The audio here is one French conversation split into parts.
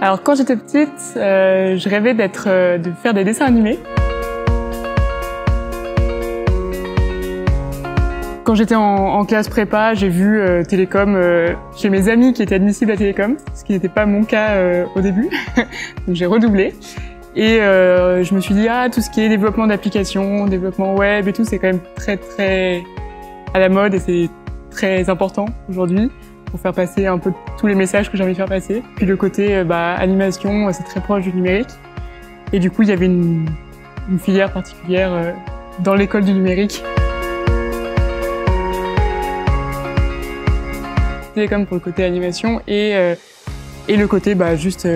Alors quand j'étais petite, je rêvais de faire des dessins animés. Quand j'étais en classe prépa, j'ai vu télécom chez mes amis qui étaient admissibles à télécom, ce qui n'était pas mon cas au début. Donc j'ai redoublé. Et je me suis dit, tout ce qui est développement d'applications, développement web et tout, c'est quand même très à la mode et c'est très important aujourd'hui pour faire passer un peu tous les messages que j'ai envie de faire passer. Puis le côté animation, c'est très proche du numérique. Et du coup, il y avait une filière particulière dans l'école du numérique. Télécom pour le côté animation et le côté juste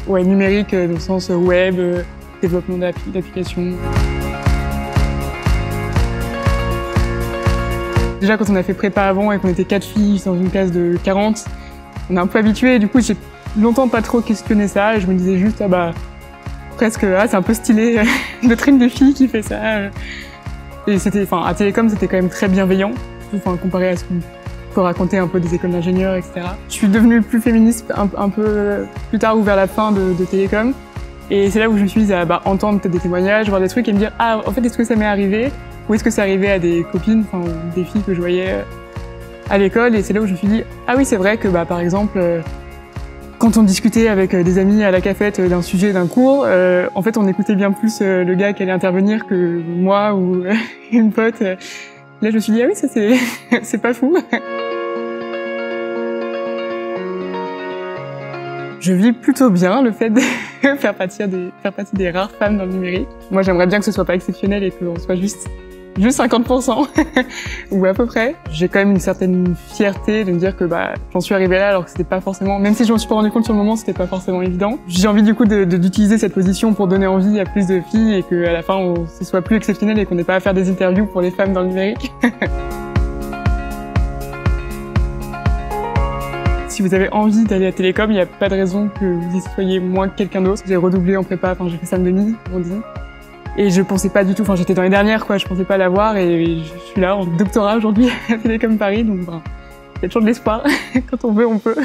numérique dans le sens web, développement d'applications. Déjà quand on a fait prépa avant et qu'on était 4 filles dans une classe de 40, on est un peu habitué et du coup j'ai longtemps pas trop questionné ça et je me disais juste presque c'est un peu stylé d'être une des filles qui fait ça. Et à Télécom c'était quand même très bienveillant, comparé à ce qu'on peut raconter un peu des écoles d'ingénieurs, etc. Je suis devenue plus féministe un peu plus tard ou vers la fin de Télécom. Et c'est là où je me suis mise à entendre peut-être des témoignages, voir des trucs et me dire en fait est-ce que ça m'est arrivé ou est-ce que c'est arrivé à des copines, ou des filles que je voyais à l'école. Et c'est là où je me suis dit oui c'est vrai que par exemple quand on discutait avec des amis à la cafette d'un sujet d'un cours, en fait on écoutait bien plus le gars qui allait intervenir que moi ou une pote. Là je me suis dit ça c'est pas fou. Je vis plutôt bien le fait de faire partie des rares femmes dans le numérique. Moi, j'aimerais bien que ce soit pas exceptionnel et qu'on soit juste 50% ou à peu près. J'ai quand même une certaine fierté de me dire que j'en suis arrivée là alors que c'était pas forcément, même si je m'en suis pas rendu compte sur le moment, c'était pas forcément évident. J'ai envie du coup d'utiliser cette position pour donner envie à plus de filles et qu'à la fin ce soit plus exceptionnel et qu'on n'ait pas à faire des interviews pour les femmes dans le numérique. Si vous avez envie d'aller à Télécom, il n'y a pas de raison que vous y soyez moins que quelqu'un d'autre. J'ai redoublé en prépa, j'ai fait SAM-demi, on dit. Et je pensais pas du tout, j'étais dans les dernières, je pensais pas l'avoir et je suis là en doctorat aujourd'hui à Télécom Paris, donc il y a toujours de l'espoir. Quand on veut, on peut.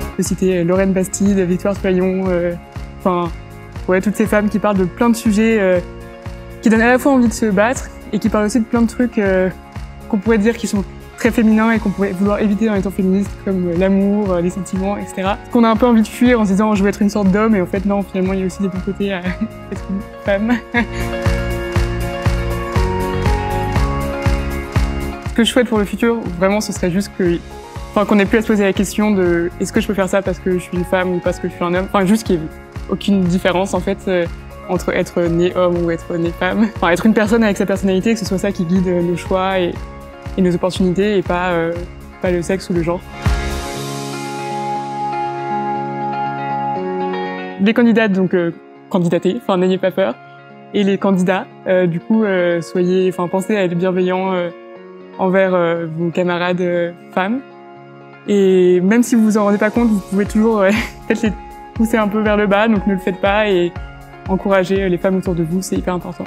Je peux citer Lorraine Bastide, Victoire Soyon, toutes ces femmes qui parlent de plein de sujets qui donnent à la fois envie de se battre et qui parlent aussi de plein de trucs qu'on pourrait dire qui sont très féminins et qu'on pourrait vouloir éviter dans les temps féministes, comme l'amour, les sentiments, etc. Qu'on a un peu envie de fuir en se disant je veux être une sorte d'homme et en fait non, finalement il y a aussi des bons côtés à être une femme. Ce que je souhaite pour le futur, vraiment ce serait juste qu'on ait plus à se poser la question de est-ce que je peux faire ça parce que je suis une femme ou parce que je suis un homme, juste qu'il n'y ait aucune différence en fait entre être né homme ou être né femme. Être une personne avec sa personnalité, que ce soit ça qui guide nos choix et nos opportunités et pas le sexe ou le genre. Les candidates, candidatez, n'ayez pas peur. Et les candidats, pensez à être bienveillants envers vos camarades femmes. Et même si vous vous en rendez pas compte, vous pouvez toujours peut-être les pousser un peu vers le bas, donc ne le faites pas et encouragez les femmes autour de vous, c'est hyper important.